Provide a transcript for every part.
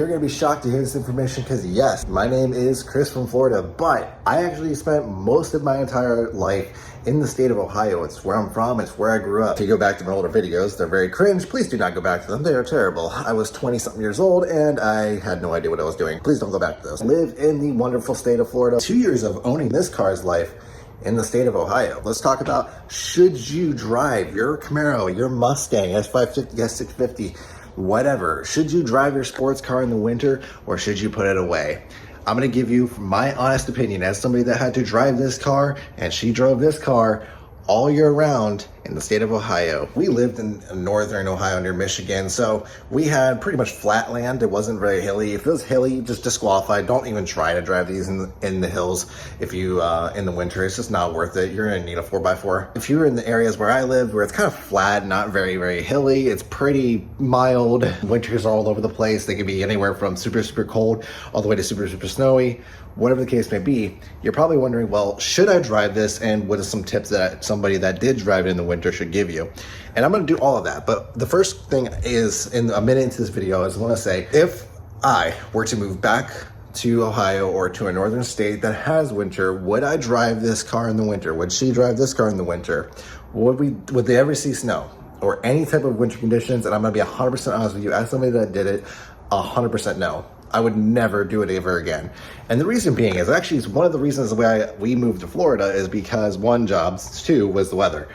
You're gonna be shocked to hear this information because yes, my name is Chris from Florida, but I actually spent most of my entire life in the state of Ohio. It's where I'm from, it's where I grew up. If you go back to my older videos, they're very cringe. Please do not go back to them, they are terrible. I was 20 something years old and I had no idea what I was doing. Please don't go back to those. I live in the wonderful state of Florida. 2 years of owning this car's life in the state of Ohio. Let's talk about, should you drive your Camaro, your Mustang, S550, S650, whatever. Should you drive your sports car in the winter or should you put it away? I'm gonna give you my honest opinion as somebody that had to drive this car, and she drove this car all year round in the state of Ohio. We lived in northern Ohio near Michigan, so we had pretty much flat land. It wasn't very hilly. If it was hilly, just disqualified. Don't even try to drive these in the hills if you in the winter. It's just not worth it. You're gonna need a 4x4. If you're in the areas where I live, where it's kind of flat, not very hilly, it's pretty mild. Winters are all over the place. They can be anywhere from super cold all the way to super snowy. Whatever the case may be, you're probably wondering, well, should I drive this? And what are some tips that somebody that did drive it in the winter should give you? And I'm gonna do all of that. But the first thing is, in a minute into this video, is I wanna say, if I were to move back to Ohio or to a northern state that has winter, would I drive this car in the winter? Would she drive this car in the winter? Would they ever see snow or any type of winter conditions? And I'm gonna be 100% honest with you, as somebody that did it, 100% no. I would never do it ever again. And the reason being is actually, it's one of the reasons why we moved to Florida is because one, jobs, two, was the weather.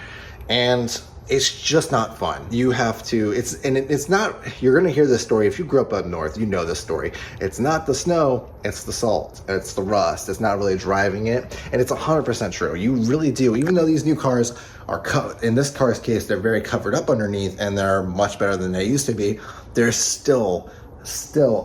And it's just not fun. You have to, it's not, you're gonna hear this story. If you grew up north, you know this story. It's not the snow, it's the salt, it's the rust. It's not really driving it. And it's 100% true. You really do. Even though these new cars are, in this car's case, they're very covered up underneath and they're much better than they used to be, there's still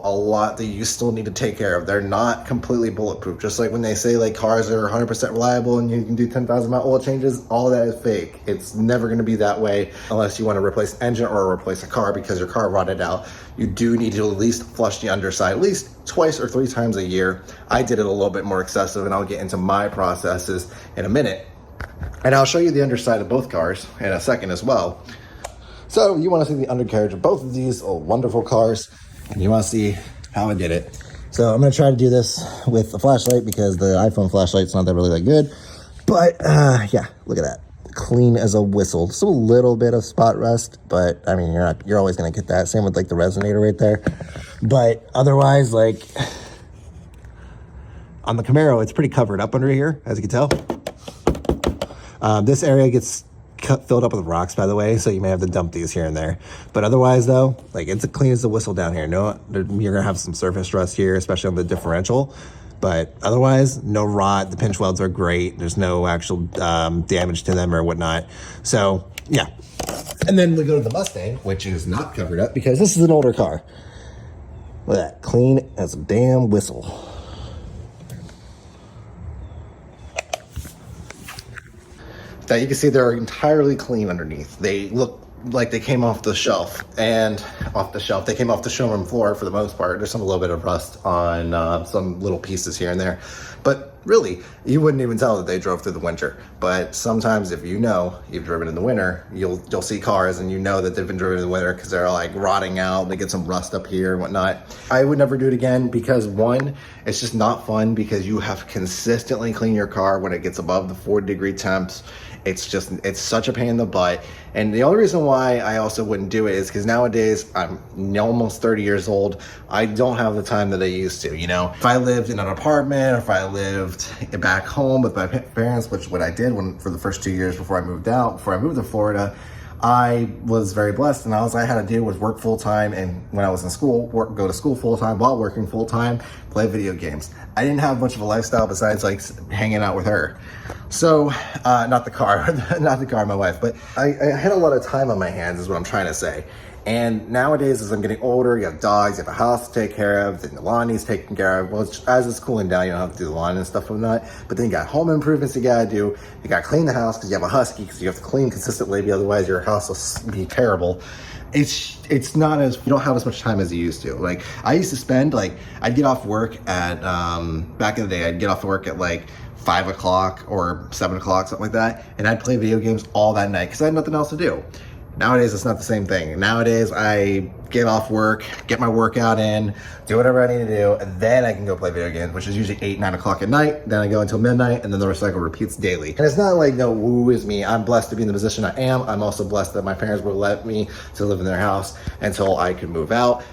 a lot that you still need to take care of. They're not completely bulletproof. Just like when they say like cars are 100% reliable and you can do 10,000 mile oil changes, all that is fake. It's never going to be that way unless you want to replace an engine or replace a car because your car rotted out. You do need to at least flush the underside at least twice or 3 times a year. I did it a little bit more excessive, and I'll get into my processes in a minute. And I'll show you the underside of both cars in a second as well. So you want to see the undercarriage of both of these wonderful cars, and you want to see how I did it. So I'm going to try to do this with a flashlight because the iPhone flashlight's not really that good. But yeah, look at that. Clean as a whistle. Just a little bit of spot rust, but I mean, you're always going to get that. Same with like the resonator right there. But otherwise, like on the Camaro, it's pretty covered up under here, as you can tell. This area gets filled up with rocks, by the way, so you may have to dump these here and there. But otherwise though, like, it's as clean as a whistle down here. No, you're gonna have some surface rust here, especially on the differential, but otherwise no rot. The pinch welds are great. There's no actual damage to them or whatnot. So yeah. And then we go to the Mustang, which is not covered up because this is an older car. Look at that, clean as a damn whistle. That you can see they're entirely clean underneath. They look like they came off the shelf, and they came off the showroom floor for the most part. There's a little bit of rust on some little pieces here and there, but really you wouldn't even tell that they drove through the winter. But sometimes if you know you've driven in the winter, you'll see cars and you know that they've been driven in the winter because they're like rotting out, they get some rust up here and whatnot. I would never do it again because one, it's just not fun because you have to consistently clean your car when it gets above the 40-degree temps. It's such a pain in the butt. And the only reason why I also wouldn't do it is because nowadays I'm almost 30 years old. I don't have the time that I used to, you know. If I lived in an apartment, or if I lived back home with my parents, which what I did for the first 2 years before I moved to Florida, I was very blessed, and all I had to do was work full-time, and when I was in school, go to school full-time while working full-time, play video games. I didn't have much of a lifestyle besides like hanging out with her. So, not the car, my wife, but I had a lot of time on my hands is what I'm trying to say. And nowadays, as I'm getting older, you have dogs, you have a house to take care of, then the lawn needs taken care of. Well, as it's cooling down, you don't have to do the lawn and stuff like that. But then you got home improvements you gotta do. You gotta clean the house because you have a husky, because you have to clean consistently, otherwise your house will be terrible. It's not as, you don't have as much time as you used to. Like, I used to spend, like, I'd get off work at, back in the day, I'd get off work at like 5 o'clock or 7 o'clock, something like that. And I'd play video games all that night because I had nothing else to do. Nowadays, it's not the same thing. Nowadays, I get off work, get my workout in, do whatever I need to do, and then I can go play video games, which is usually 8, 9 o'clock at night. Then I go until midnight, and then the cycle repeats daily. And it's not like, no, woo is me. I'm blessed to be in the position I am. I'm also blessed that my parents would let me to live in their house until I could move out.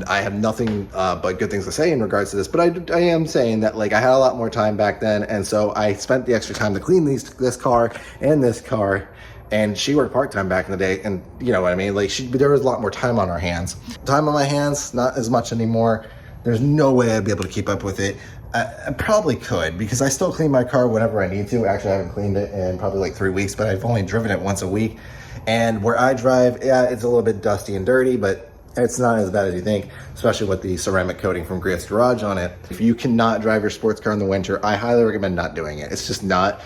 I have nothing but good things to say in regards to this, but I am saying that, like, I had a lot more time back then, and so I spent the extra time to clean this car and this car. And she worked part-time back in the day, and you know what I mean? Like, there was a lot more time on our hands. Time on my hands, not as much anymore. There's no way I'd be able to keep up with it. I probably could, because I still clean my car whenever I need to. Actually, I haven't cleaned it in probably like 3 weeks, but I've only driven it once a week. And where I drive, yeah, it's a little bit dusty and dirty, but it's not as bad as you think, especially with the ceramic coating from Grant's Garage on it. If you cannot drive your sports car in the winter, I highly recommend not doing it. It's just not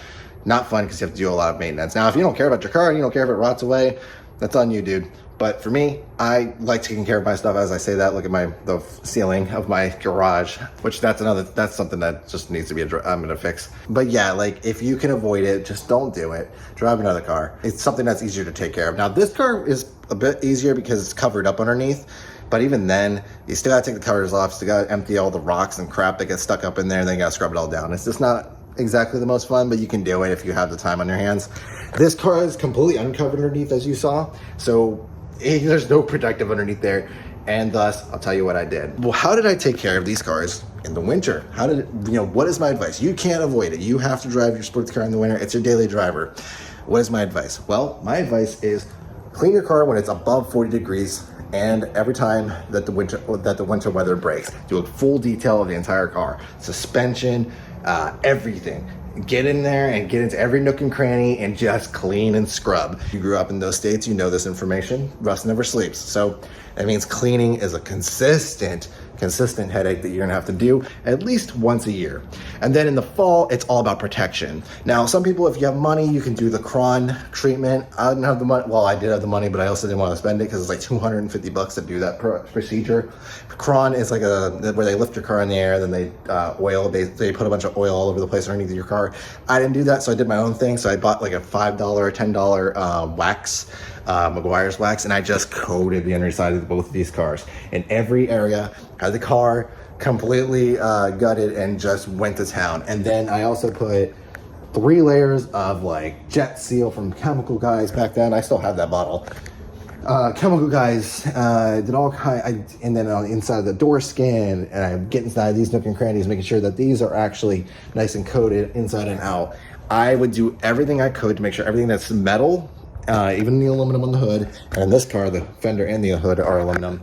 fun, because you have to do a lot of maintenance. Now, if you don't care about your car and you don't care if it rots away, that's on you, dude. But for me, I like taking care of my stuff. As I say that, look at the ceiling of my garage, which that's something that just needs to be I'm gonna fix. But yeah, like, if you can avoid it, just don't do it. Drive another car. It's something that's easier to take care of. Now, this car is a bit easier because it's covered up underneath. But even then, you still gotta take the covers off. You gotta empty all the rocks and crap that gets stuck up in there, and then you gotta scrub it all down. It's just not exactly the most fun, but you can do it if you have the time on your hands. This car is completely uncovered underneath, as you saw, so there's no protective underneath there, and thus I'll tell you what I did. Well, how did I take care of these cars in the winter? What is my advice? You can't avoid it. You have to drive your sports car in the winter. It's your daily driver. What is my advice? Well, my advice is clean your car when it's above 40 degrees, and every time that the winter weather breaks, do a full detail of the entire car, suspension, everything. Get in there and get into every nook and cranny and just clean and scrub. If you grew up in those states, you know this information. Rust never sleeps. So that means cleaning is a consistent headache that you're gonna have to do at least once a year. And then in the fall, it's all about protection. Now, some people, if you have money, you can do the Cron treatment. I didn't have the money. Well, I did have the money, but I also didn't want to spend it because it's like $250 to do that procedure. Cron is like where they lift your car in the air, then they they put a bunch of oil all over the place underneath your car. I didn't do that, so I did my own thing. So I bought like a $5 or $10 wax, McGuire's wax, and I just coated the underside of both of these cars in every area. Had the car completely gutted and just went to town. And then I also put 3 layers of like Jet Seal from Chemical Guys back then. I still have that bottle. Chemical Guys did all kind, and then on the inside of the door skin, and I get inside these nook and crannies, making sure that these are actually nice and coated inside and out. I would do everything I could to make sure everything that's metal, even the aluminum on the hood, and in this car, the fender and the hood are aluminum.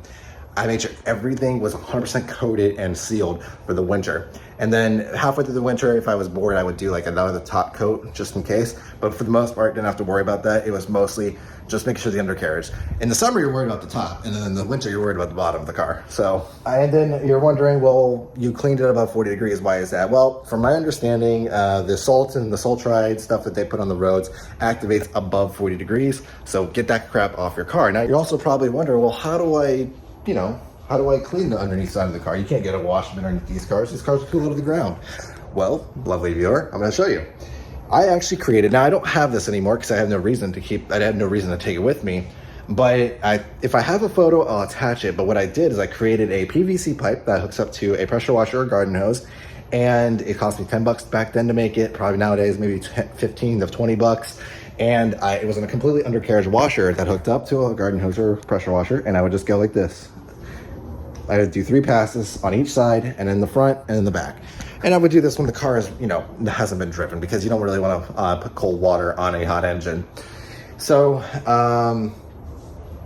I made sure everything was 100% coated and sealed for the winter. And then halfway through the winter, if I was bored, I would do like another top coat just in case. But for the most part, didn't have to worry about that. It was mostly just making sure the undercarriage. In the summer, you're worried about the top. And then in the winter, you're worried about the bottom of the car. So, and then you're wondering, well, you cleaned it above 40 degrees. Why is that? Well, from my understanding, the salt and the sultride stuff that they put on the roads activates above 40 degrees. So get that crap off your car. Now, you're also probably wondering, well, how do I clean the underneath side of the car? You can't get a wash bin underneath these cars. These cars are too low to the ground. Well, lovely viewer, I'm gonna show you. I actually created, now I don't have this anymore because I have no reason to take it with me, but if I have a photo, I'll attach it. But what I did is I created a PVC pipe that hooks up to a pressure washer or garden hose, and it cost me $10 back then to make it. Probably nowadays, maybe 15 to 20 bucks. And it was in a completely undercarriage washer that hooked up to a garden hose or pressure washer, and I would just go like this. I would do 3 passes on each side, and in the front and in the back. And I would do this when the car is, hasn't been driven, because you don't really want to put cold water on a hot engine. So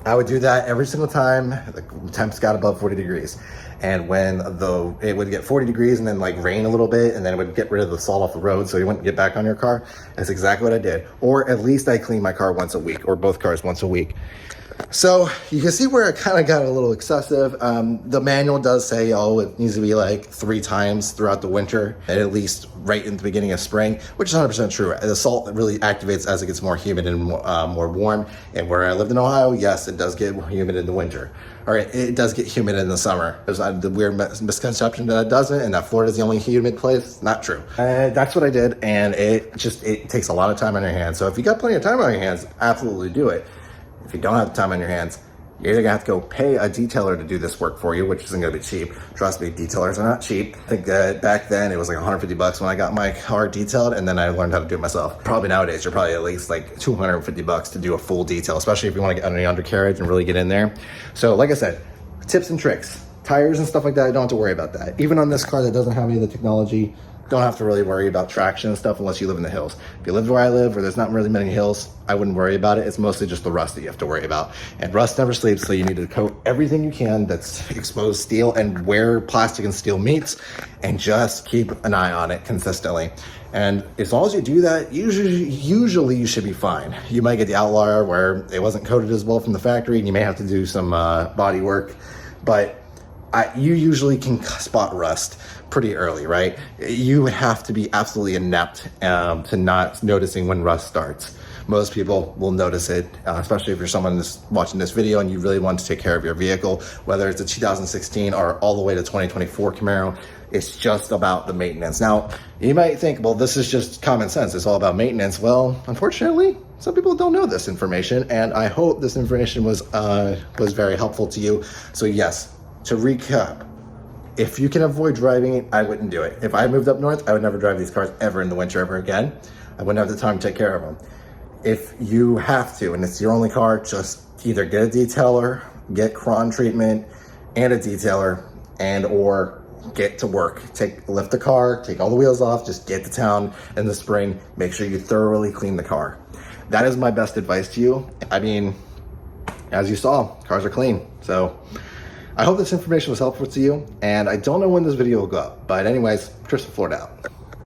I would do that every single time the temps got above 40 degrees. And when it would get 40 degrees and then like rain a little bit, and then it would get rid of the salt off the road so you wouldn't get back on your car. That's exactly what I did. Or at least I cleaned my car once a week, or both cars once a week. So you can see where it kind of got a little excessive. The manual does say, it needs to be like 3 times throughout the winter, and at least right in the beginning of spring, which is 100% true. The salt really activates as it gets more humid and more warm. And where I lived in Ohio, yes, it does get humid in the winter. All right, it does get humid in the summer. There's the weird misconception that it doesn't, and that Florida's the only humid place. Not true. That's what I did, and it takes a lot of time on your hands. So if you got plenty of time on your hands, absolutely do it. If you don't have the time on your hands, you're either gonna have to go pay a detailer to do this work for you, which isn't gonna be cheap. Trust me, detailers are not cheap. I think that back then it was like 150 bucks when I got my car detailed, and then I learned how to do it myself. Probably nowadays, you're probably at least like 250 bucks to do a full detail, especially if you wanna get under the undercarriage and really get in there. So like I said, tips and tricks. Tires and stuff like that, I don't have to worry about that. Even on this car that doesn't have any of the technology, don't have to really worry about traction and stuff unless you live in the hills. If you live where I live, where there's not really many hills, I wouldn't worry about it. It's mostly just the rust that you have to worry about. And rust never sleeps, so you need to coat everything you can that's exposed steel and where plastic and steel meets, and just keep an eye on it consistently. And as long as you do that, usually you should be fine. You might get the outlier where it wasn't coated as well from the factory, and you may have to do some body work, but you usually can spot rust pretty early, right? You would have to be absolutely inept to not noticing when rust starts. Most people will notice it, especially if you're someone that's watching this video and you really want to take care of your vehicle, whether it's a 2016 or all the way to 2024 Camaro. It's just about the maintenance. Now, you might think, well, this is just common sense. It's all about maintenance. Well, unfortunately, some people don't know this information, and I hope this information was very helpful to you. So yes, to recap, if you can avoid driving it, I wouldn't do it. If I moved up north, I would never drive these cars ever in the winter ever again. I wouldn't have the time to take care of them. If you have to, and it's your only car, just either get a detailer, get cron treatment and a detailer, and or get to work. Lift the car, take all the wheels off, just get to town in the spring, make sure you thoroughly clean the car. That is my best advice to you. I mean, as you saw, cars are clean. So I hope this information was helpful to you, and I don't know when this video will go up, but anyways, Chris from Florida out.